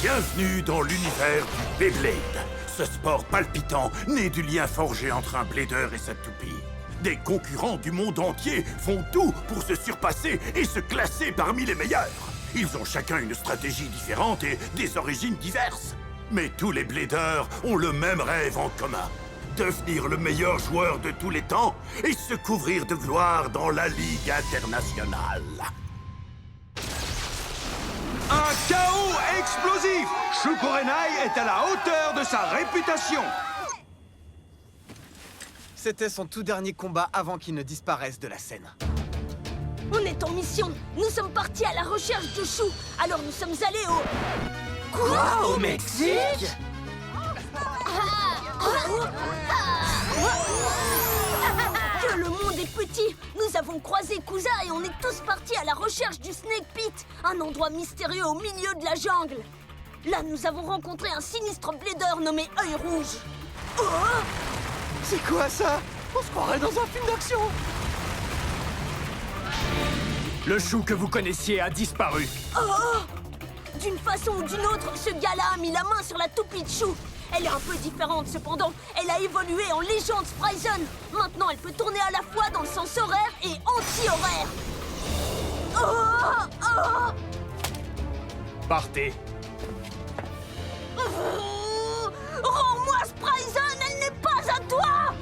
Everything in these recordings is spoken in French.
Bienvenue dans l'univers du Beyblade. Ce sport palpitant, né du lien forgé entre un blader et sa toupie. Des concurrents du monde entier font tout pour se surpasser et se classer parmi les meilleurs. Ils ont chacun une stratégie différente et des origines diverses. Mais tous les bladers ont le même rêve en commun. Devenir le meilleur joueur de tous les temps et se couvrir de gloire dans la Ligue internationale. Un chaos explosif! Shukurenai est à la hauteur de sa réputation! C'était son tout dernier combat avant qu'il ne disparaisse de la scène. On est en mission. Nous sommes partis à la recherche de Shu. Alors nous sommes allés au... Quoi, au Mexique? Que le monde est petit. Nous avons croisé Kusa et on est tous partis à la recherche du Snake Pit, un endroit mystérieux au milieu de la jungle. Là, nous avons rencontré un sinistre blader nommé Œil Rouge. Oh! C'est quoi ça? On se croirait dans un film d'action. Le Shu que vous connaissiez a disparu. Oh! D'une façon ou d'une autre, ce gars-là a mis la main sur la toupie de Shu. Elle est un peu différente cependant. Elle a évolué en légende Spryzen. Maintenant, elle peut tourner à la fois dans le sens horaire et anti-horaire. Oh! Oh! Partez. Rends-moi Spryzen, elle n'est pas à toi!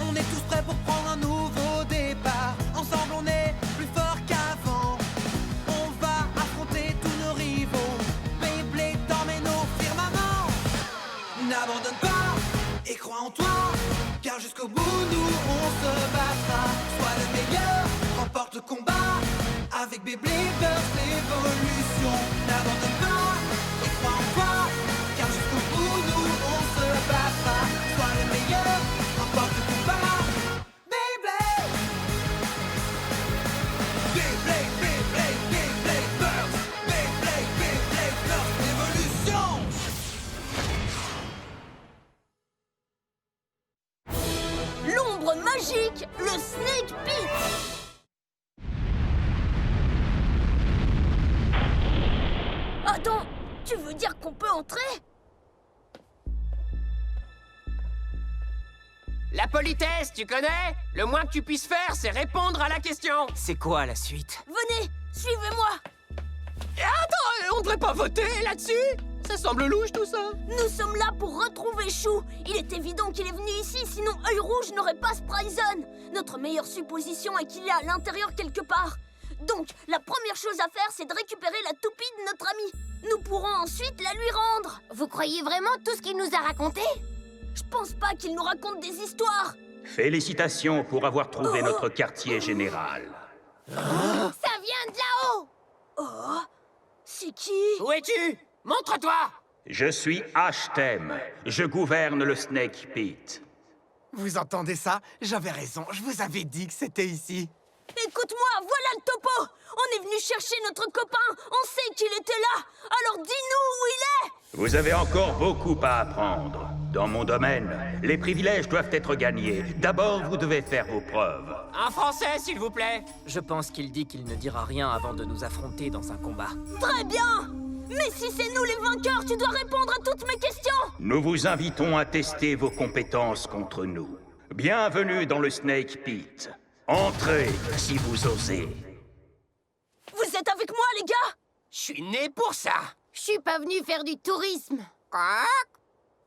On est tous prêts pour prendre un nouveau départ. Ensemble on est plus fort qu'avant. On va affronter tous nos rivaux. Beyblade dormez nos firmaments. N'abandonne pas et crois en toi. Car jusqu'au bout nous on se battra. Sois le meilleur, remporte le combat. Avec Beybladers l'évolution. N'abandonne pas et crois en toi. Car jusqu'au bout nous on se battra. Sois le meilleur, remporte le combat. Beyblade! Beyblade, Beyblade, Beyblade Burst! Beyblade, Beyblade Burst Évolution! L'ombre magique, le Snake Pit! Attends, tu veux dire qu'on peut entrer? La politesse, tu connais? Le moins que tu puisses faire, c'est répondre à la question. C'est quoi la suite? Venez, suivez-moi! Attends, on devrait pas voter là-dessus? Ça semble louche tout ça. Nous sommes là pour retrouver Shu. Il est évident qu'il est venu ici, sinon Œil Rouge n'aurait pas Spryzen. Notre meilleure supposition est qu'il est à l'intérieur quelque part. Donc, la première chose à faire, c'est de récupérer la toupie de notre ami. Nous pourrons ensuite la lui rendre. Vous croyez vraiment tout ce qu'il nous a raconté? Je pense pas qu'il nous raconte des histoires. Félicitations pour avoir trouvé notre quartier général. Ça vient de là-haut! Oh, c'est qui? Où es-tu? Montre-toi! Je suis Ashtem. Je gouverne le Snake Pit. Vous entendez ça? J'avais raison, je vous avais dit que c'était ici. Écoute-moi, voilà le topo. On est venu chercher notre copain. On sait qu'il était là. Alors dis-nous où il est. Vous avez encore beaucoup à apprendre. Dans mon domaine, les privilèges doivent être gagnés. D'abord, vous devez faire vos preuves. En français, s'il vous plaît. Je pense qu'il dit qu'il ne dira rien avant de nous affronter dans un combat. Très bien. Mais si c'est nous les vainqueurs, tu dois répondre à toutes mes questions. Nous vous invitons à tester vos compétences contre nous. Bienvenue dans le Snake Pit. Entrez si vous osez. Vous êtes avec moi, les gars? Je suis né pour ça. Je suis pas venu faire du tourisme. Quoi?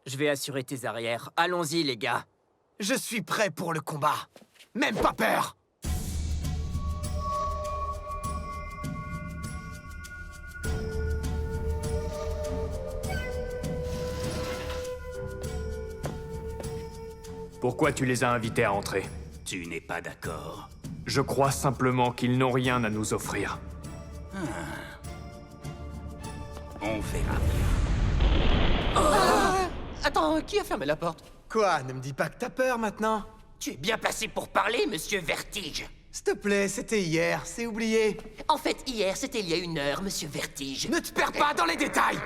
Je vais assurer tes arrières. Allons-y, les gars. Je suis prêt pour le combat. Même pas peur. Pourquoi tu les as invités à entrer? Tu n'es pas d'accord? Je crois simplement qu'ils n'ont rien à nous offrir. On verra bien. Attends, qui a fermé la porte? Quoi? Ne me dis pas que t'as peur maintenant. Tu es bien placé pour parler, monsieur Vertige. S'il te plaît, c'était hier, c'est oublié. En fait, hier, c'était il y a 1 heure, monsieur Vertige. Ne te perds pas dans les détails.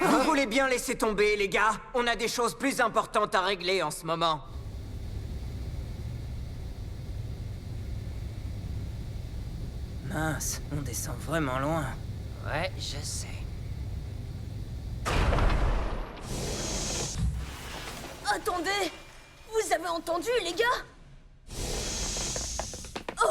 Vous voulez bien laisser tomber, les gars? On a des choses plus importantes à régler en ce moment. Mince, on descend vraiment loin. Ouais, je sais. Attendez! Vous avez entendu, les gars? Oh!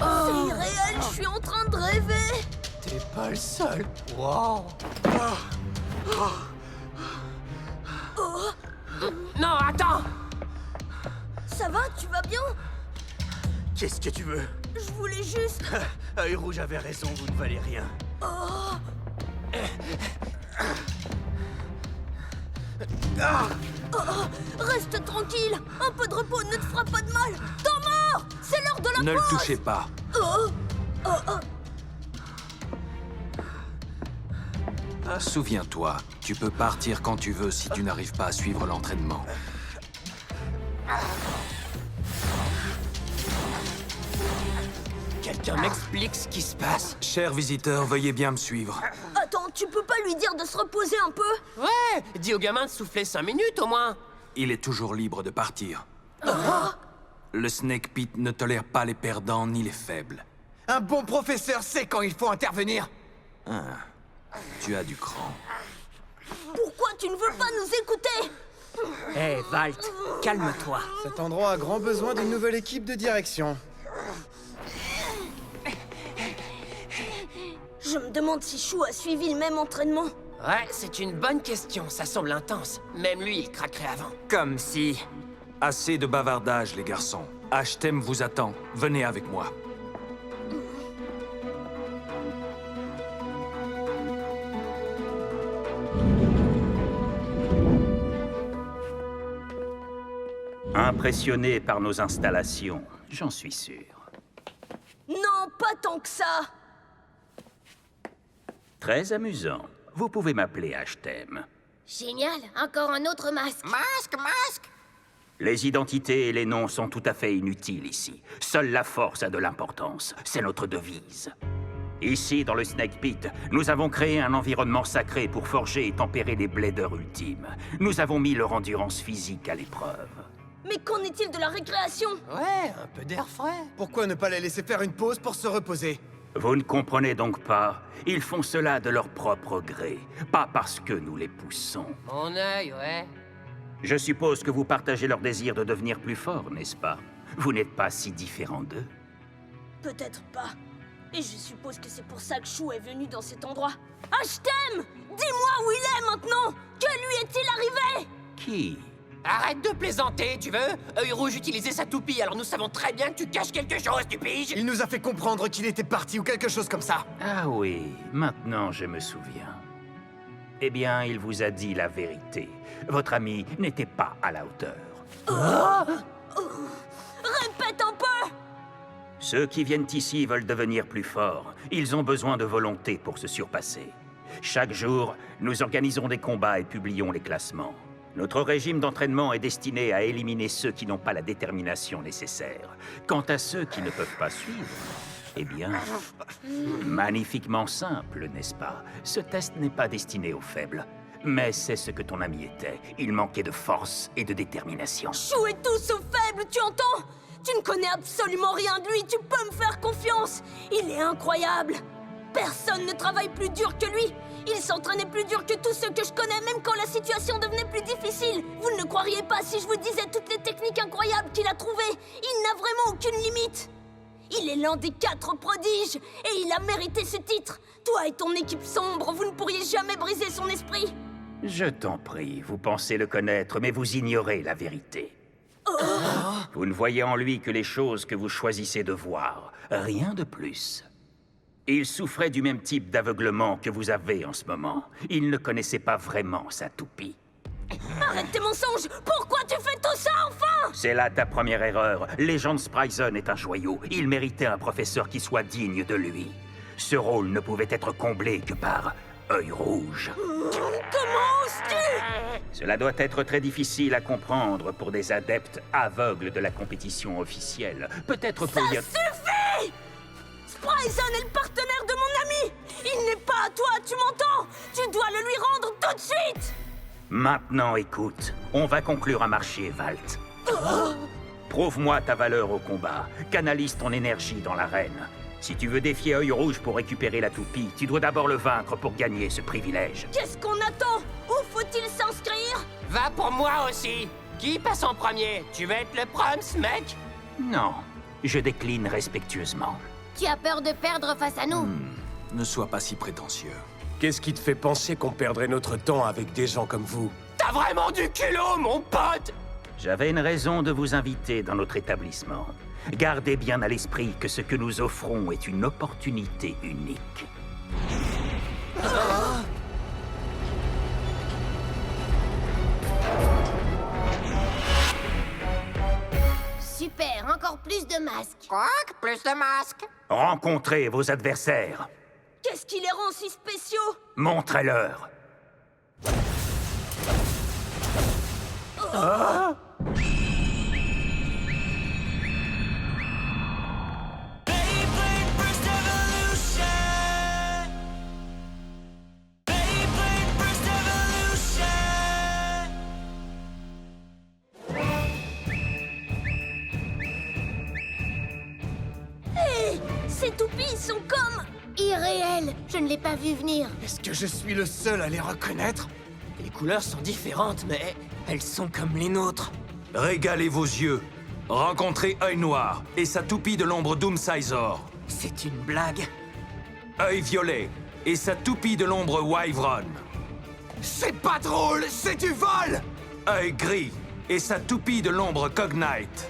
C'est irréel, je suis en train de rêver! T'es pas le seul. Wow. Non, attends. Ça va, tu vas bien? Qu'est-ce que tu veux? Je voulais juste... Œil Rouge avait raison, vous ne valez rien. Reste tranquille! Un peu de repos ne te fera pas de mal! Temps mort! C'est l'heure de la Ne pause! le touchez pas. Souviens-toi, tu peux partir quand tu veux si tu n'arrives pas à suivre l'entraînement. Quelqu'un m'explique ce qui se passe? Chers visiteurs, veuillez bien me suivre. Attends, tu peux pas lui dire de se reposer un peu? Ouais, dis au gamin de souffler 5 minutes au moins. Il est toujours libre de partir. Le Snake Pit ne tolère pas les perdants ni les faibles. Un bon professeur sait quand il faut intervenir. Tu as du cran. Pourquoi tu ne veux pas nous écouter? Hé, Valt, calme-toi. Cet endroit a grand besoin d'une nouvelle équipe de direction. Je me demande si Chou a suivi le même entraînement. Ouais, c'est une bonne question, ça semble intense. Même lui, il craquerait avant. Comme si... Assez de bavardage, les garçons. Ashtem vous attend. Venez avec moi. Impressionné par nos installations, j'en suis sûr. Non, pas tant que ça! Très amusant. Vous pouvez m'appeler Ashtem. Génial, encore un autre masque. Masque! Les identités et les noms sont tout à fait inutiles ici. Seule la force a de l'importance. C'est notre devise. Ici, dans le Snake Pit, nous avons créé un environnement sacré pour forger et tempérer les bladers ultimes. Nous avons mis leur endurance physique à l'épreuve. Mais qu'en est-il de la récréation? Ouais, un peu d'air frais. Pourquoi ne pas les laisser faire une pause pour se reposer? Vous ne comprenez donc pas? Ils font cela de leur propre gré, pas parce que nous les poussons. Mon œil, ouais. Je suppose que vous partagez leur désir de devenir plus forts, n'est-ce pas? Vous n'êtes pas si différents d'eux. Peut-être pas. Et je suppose que c'est pour ça que Chou est venu dans cet endroit. Ashtem! Dis-moi où il est maintenant! Que lui est-il arrivé? Qui? Arrête de plaisanter, tu veux? Œil Rouge utilisait sa toupie, alors nous savons très bien que tu caches quelque chose, tu piges? Il nous a fait comprendre qu'il était parti ou quelque chose comme ça. Ah oui, maintenant je me souviens. Eh bien, il vous a dit la vérité. Votre ami n'était pas à la hauteur. Répète un peu! Ceux qui viennent ici veulent devenir plus forts. Ils ont besoin de volonté pour se surpasser. Chaque jour, nous organisons des combats et publions les classements. Notre régime d'entraînement est destiné à éliminer ceux qui n'ont pas la détermination nécessaire. Quant à ceux qui ne peuvent pas suivre, eh bien, magnifiquement simple, n'est-ce pas? Ce test n'est pas destiné aux faibles. Mais c'est ce que ton ami était. Il manquait de force et de détermination. Chou est tout sauf faible, tu entends? Tu ne connais absolument rien de lui, tu peux me faire confiance. Il est incroyable. Personne ne travaille plus dur que lui. Il s'entraînait plus dur que tous ceux que je connais, même quand la situation devenait plus difficile. Vous ne le croiriez pas si je vous disais toutes les techniques incroyables qu'il a trouvées. Il n'a vraiment aucune limite. Il est l'un des 4 prodiges, et il a mérité ce titre. Toi et ton équipe sombre, vous ne pourriez jamais briser son esprit. Je t'en prie, vous pensez le connaître, mais vous ignorez la vérité. Vous ne voyez en lui que les choses que vous choisissez de voir, rien de plus. Il souffrait du même type d'aveuglement que vous avez en ce moment. Il ne connaissait pas vraiment sa toupie. Arrête tes mensonges! Pourquoi tu fais tout ça, enfin? C'est là ta première erreur. Legend Spryzen est un joyau. Il méritait un professeur qui soit digne de lui. Ce rôle ne pouvait être comblé que par Œil Rouge. Comment oses-tu? Cela doit être très difficile à comprendre pour des adeptes aveugles de la compétition officielle. Peut-être pour Ça suffit! Spryzen est le partenaire de mon ami! Il n'est pas à toi, tu m'entends? Tu dois le lui rendre tout de suite! Maintenant, écoute. On va conclure un marché, Valt. Prouve-moi ta valeur au combat. Canalise ton énergie dans l'arène. Si tu veux défier Œil Rouge pour récupérer la toupie, tu dois d'abord le vaincre pour gagner ce privilège. Qu'est-ce qu'on attend? Où faut-il s'inscrire? Va pour moi aussi. Qui passe en premier? Tu veux être le proms, mec? Non, je décline respectueusement. Tu as peur de perdre face à nous? Ne sois pas si prétentieux. Qu'est-ce qui te fait penser qu'on perdrait notre temps avec des gens comme vous? T'as vraiment du culot, mon pote! J'avais une raison de vous inviter dans notre établissement. Gardez bien à l'esprit que ce que nous offrons est une opportunité unique. Super, encore plus de masques. Quoi? Plus de masques? Rencontrez vos adversaires. Qu'est-ce qui les rend si spéciaux? Montrez-leur. Ces toupies sont comme... Irréel, je ne l'ai pas vu venir. Est-ce que je suis le seul à les reconnaître? Les couleurs sont différentes, mais elles sont comme les nôtres. Régalez vos yeux. Rencontrez Œil Noir et sa toupie de l'ombre Doomsizor. C'est une blague. Œil Violet et sa toupie de l'ombre Wyvern. C'est pas drôle, c'est du vol! Œil Gris et sa toupie de l'ombre Cognite.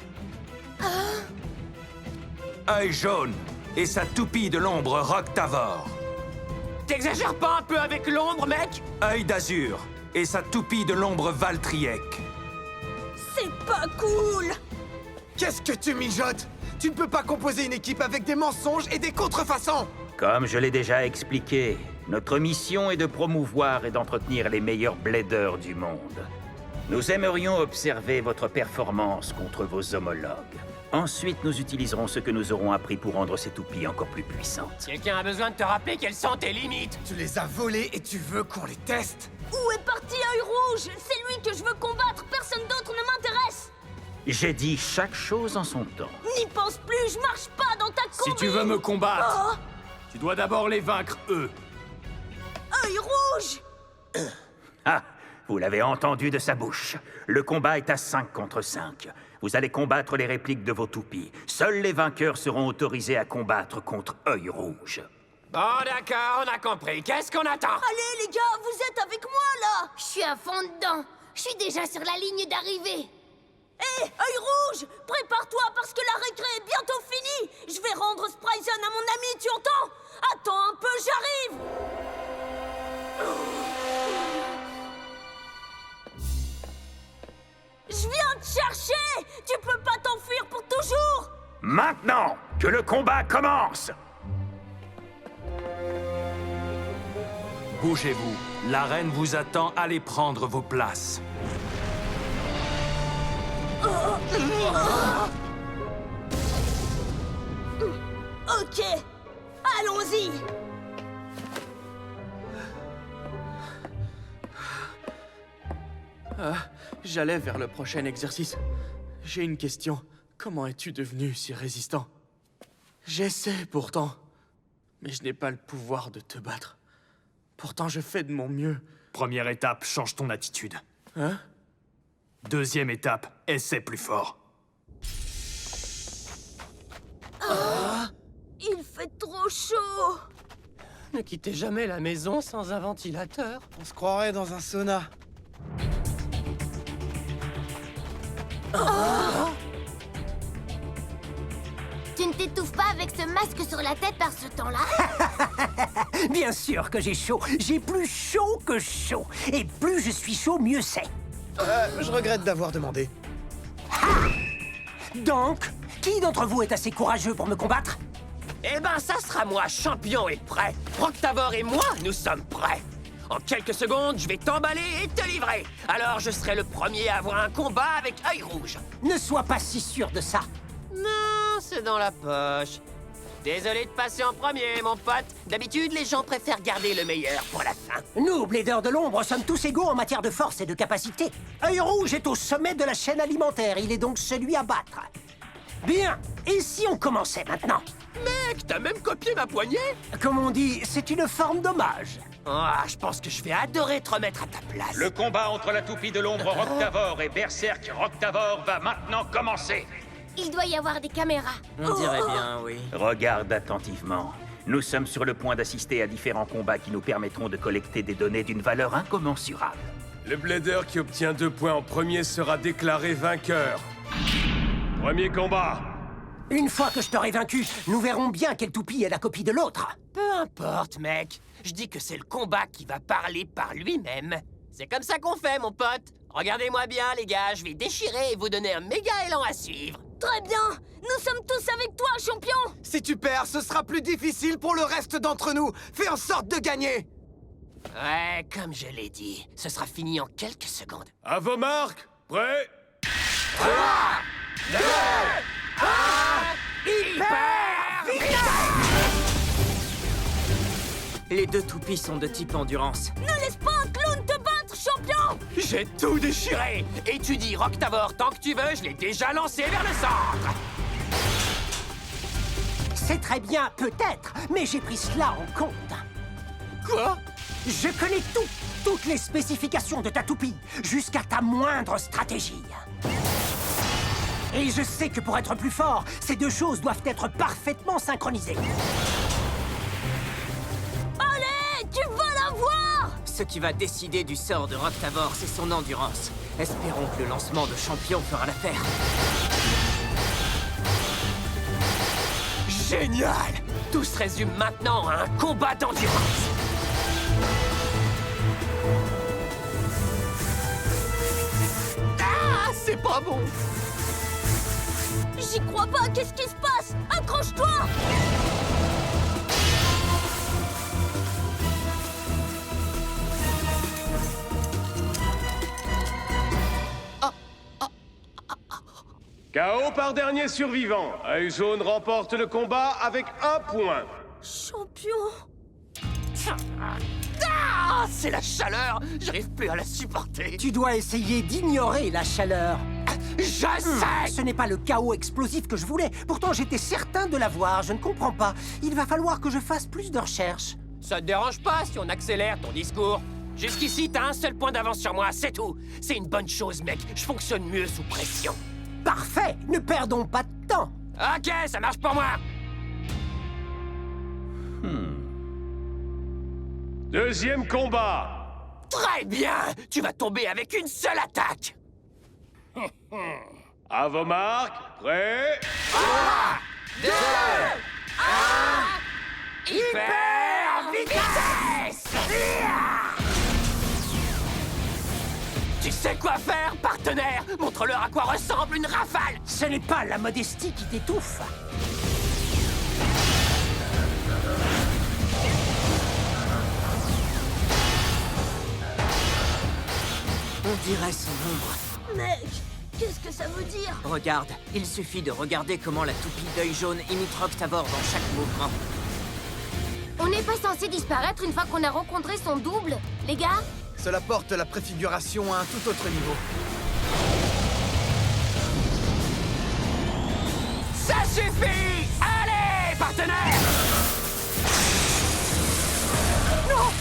Œil Jaune et sa toupie de l'ombre Roctavor. T'exagères pas un peu avec l'ombre, mec? Œil d'Azur et sa toupie de l'ombre Valtriek. C'est pas cool! Qu'est-ce que tu mijotes? Tu ne peux pas composer une équipe avec des mensonges et des contrefaçons! Comme je l'ai déjà expliqué, notre mission est de promouvoir et d'entretenir les meilleurs bladeurs du monde. Nous aimerions observer votre performance contre vos homologues. Ensuite, nous utiliserons ce que nous aurons appris pour rendre ces toupies encore plus puissantes. Quelqu'un a besoin de te rappeler quelles sont tes limites. Tu les as volés et tu veux qu'on les teste? Où est parti Œil Rouge? C'est lui que je veux combattre, personne d'autre ne m'intéresse! J'ai dit chaque chose en son temps. N'y pense plus, je marche pas dans ta Si combi! tu veux me combattre, Oh, tu dois d'abord les vaincre, eux. Œil Rouge! Ah, vous l'avez entendu de sa bouche. Le combat est à 5 contre 5. Vous allez combattre les répliques de vos toupies. Seuls les vainqueurs seront autorisés à combattre contre Œil Rouge. Bon, d'accord, on a compris. Qu'est-ce qu'on attend? Allez les gars, vous êtes avec moi là! Je suis à fond dedans. Je suis déjà sur la ligne d'arrivée. Hé, Œil Rouge! Prépare-toi parce que la récré est bientôt finie! Je vais rendre Spryzen à mon ami, tu entends? Attends un peu, j'arrive! Je viens te chercher! Tu peux pas t'enfuir pour toujours! Maintenant que le combat commence! Bougez-vous. L'arène vous attend. Allez prendre vos places. Ok, allons-y! J'allais vers le prochain exercice. J'ai une question. Comment es-tu devenu si résistant? J'essaie pourtant, mais je n'ai pas le pouvoir de te battre. Pourtant, je fais de mon mieux. Première étape, change ton attitude. Hein? Deuxième étape, essaie plus fort. Il fait trop chaud! Ne quittez jamais la maison sans un ventilateur. On se croirait dans un sauna. Tu ne t'étouffes pas avec ce masque sur la tête par ce temps-là? Bien sûr que j'ai chaud. J'ai plus chaud que chaud. Et plus je suis chaud, mieux c'est. Je regrette d'avoir demandé. Donc, qui d'entre vous est assez courageux pour me combattre? Eh ben, ça sera moi, champion et prêt. Roctavor et moi, nous sommes prêts. En quelques secondes, je vais t'emballer et te livrer. Alors je serai le premier à avoir un combat avec œil rouge. Ne sois pas si sûr de ça. Non, c'est dans la poche. Désolé de passer en premier, mon pote. D'habitude, les gens préfèrent garder le meilleur pour la fin. Nous, Bladeurs de l'ombre, sommes tous égaux en matière de force et de capacité. Œil rouge est au sommet de la chaîne alimentaire. Il est donc celui à battre. Bien. Et si on commençait maintenant? Mec, t'as même copié ma poignée? Comme on dit, c'est une forme d'hommage. Ah, je pense que je vais adorer te remettre à ta place. Le combat entre la toupie de l'ombre Roctavor et Berserk Roctavor va maintenant commencer. Il doit y avoir des caméras. On dirait bien, oui. Regarde attentivement. Nous sommes sur le point d'assister à différents combats qui nous permettront de collecter des données d'une valeur incommensurable. Le Blader qui obtient 2 points en premier sera déclaré vainqueur. Premier combat. Une fois que je t'aurai vaincu, nous verrons bien quelle toupie est la copie de l'autre. Peu importe, mec. Je dis que c'est le combat qui va parler par lui-même. C'est comme ça qu'on fait, mon pote. Regardez-moi bien, les gars. Je vais déchirer et vous donner un méga élan à suivre. Très bien. Nous sommes tous avec toi, champion. Si tu perds, ce sera plus difficile pour le reste d'entre nous. Fais en sorte de gagner. Ouais, comme je l'ai dit, ce sera fini en quelques secondes. À vos marques. Prêt? 3, 2, 1... Hyper vitesse! Les deux toupies sont de type endurance. Ne laisse pas un clown te battre, champion. J'ai tout déchiré. Et tu dis Roctavor tant que tu veux, je l'ai déjà lancé vers le centre. C'est très bien, peut-être, mais j'ai pris cela en compte. Quoi? Je connais toutes les spécifications de ta toupie, jusqu'à ta moindre stratégie. Et je sais que pour être plus fort, ces deux choses doivent être parfaitement synchronisées. Allez, tu vas l'avoir. Ce qui va décider du sort de Roctavor, c'est son endurance. Espérons que le lancement de champion fera l'affaire. Génial! Tout se résume maintenant à un combat d'endurance. Ah, c'est pas bon! J'y crois pas, qu'est-ce qui se passe? Accroche-toi! KO par dernier survivant. Œil jaune remporte le combat avec 1 point. Champion! Ah, c'est la chaleur! J'arrive plus à la supporter. Tu dois essayer d'ignorer la chaleur. Je sais! Ce n'est pas le chaos explosif que je voulais. Pourtant, j'étais certain de l'avoir. Je ne comprends pas. Il va falloir que je fasse plus de recherches. Ça te dérange pas si on accélère ton discours? Jusqu'ici, t'as un seul point d'avance sur moi, c'est tout. C'est une bonne chose, mec. Je fonctionne mieux sous pression. Parfait! Ne perdons pas de temps. Ok, ça marche pour moi. Deuxième combat. Très bien! Tu vas tomber avec une seule attaque. À vos marques. Prêt? 3, 2, 1... Hyper vitesse! Tu sais quoi faire, partenaire? Montre-leur à quoi ressemble une rafale! Ce n'est pas la modestie qui t'étouffe. On dirait son ombre. Mec, qu'est-ce que ça veut dire? Regarde, il suffit de regarder comment la toupie d'œil jaune imite Roctavor dans chaque mouvement. On n'est pas censé disparaître une fois qu'on a rencontré son double, les gars? Cela porte la préfiguration à un tout autre niveau. Ça suffit! Allez, partenaire! Non!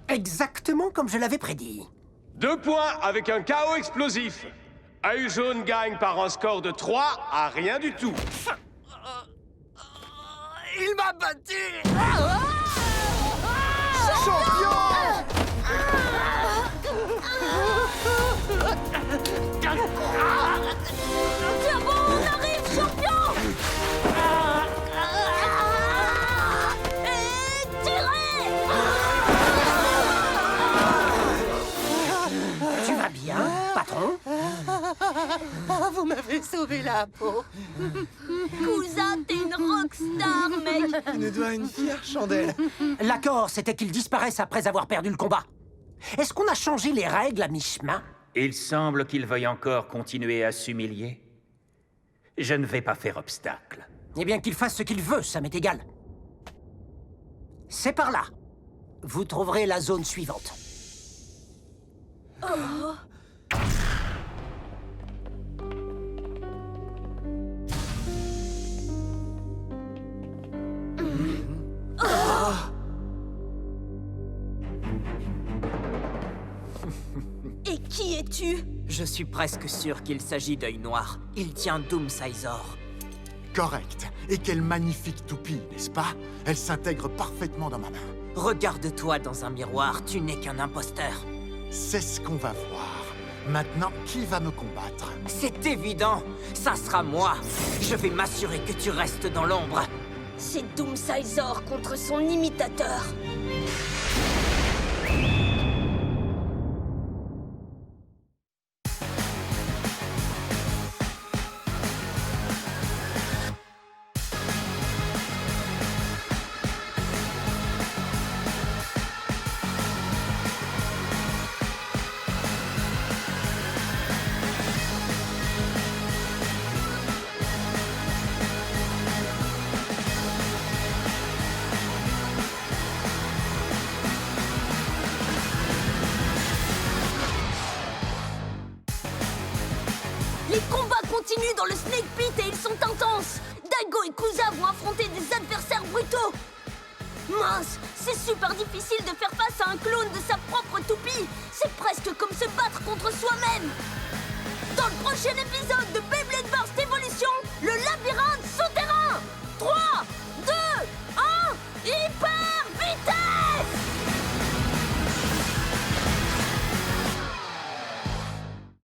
Exactement comme je l'avais prédit. 2 points avec un KO explosif. Œil jaune gagne par un score de 3 à rien du tout. Il m'a battu! Champion! Tiens bon, on arrive, champion! Et tirez! Tu vas bien, patron? Vous m'avez sauvé la peau. Kouza, t'es une rockstar, mec! Il nous doit une fière chandelle. L'accord, c'était qu'ils disparaissent après avoir perdu le combat. Est-ce qu'on a changé les règles à mi-chemin? Il semble qu'il veuille encore continuer à s'humilier. Je ne vais pas faire obstacle. Eh bien, qu'il fasse ce qu'il veut, ça m'est égal. C'est par là. Vous trouverez la zone suivante. Oh. Et qui es-tu? Je suis presque sûr qu'il s'agit d'œil noir. Il tient Doomsaizor. Correct. Et quelle magnifique toupie, n'est-ce pas? Elle s'intègre parfaitement dans ma main. Regarde-toi dans un miroir, tu n'es qu'un imposteur. C'est ce qu'on va voir. Maintenant, qui va me combattre? C'est évident, ça sera moi. Je vais m'assurer que tu restes dans l'ombre. C'est Doomsaizor contre son imitateur. Les combats continuent dans le Snake Pit et ils sont intenses. Daigo et Kusa vont affronter des adversaires brutaux. Mince, c'est super difficile de faire face à un clone de sa propre toupie. C'est presque comme se battre contre soi-même. Dans le prochain épisode de Beyblade Burst Evolution, le labyrinthe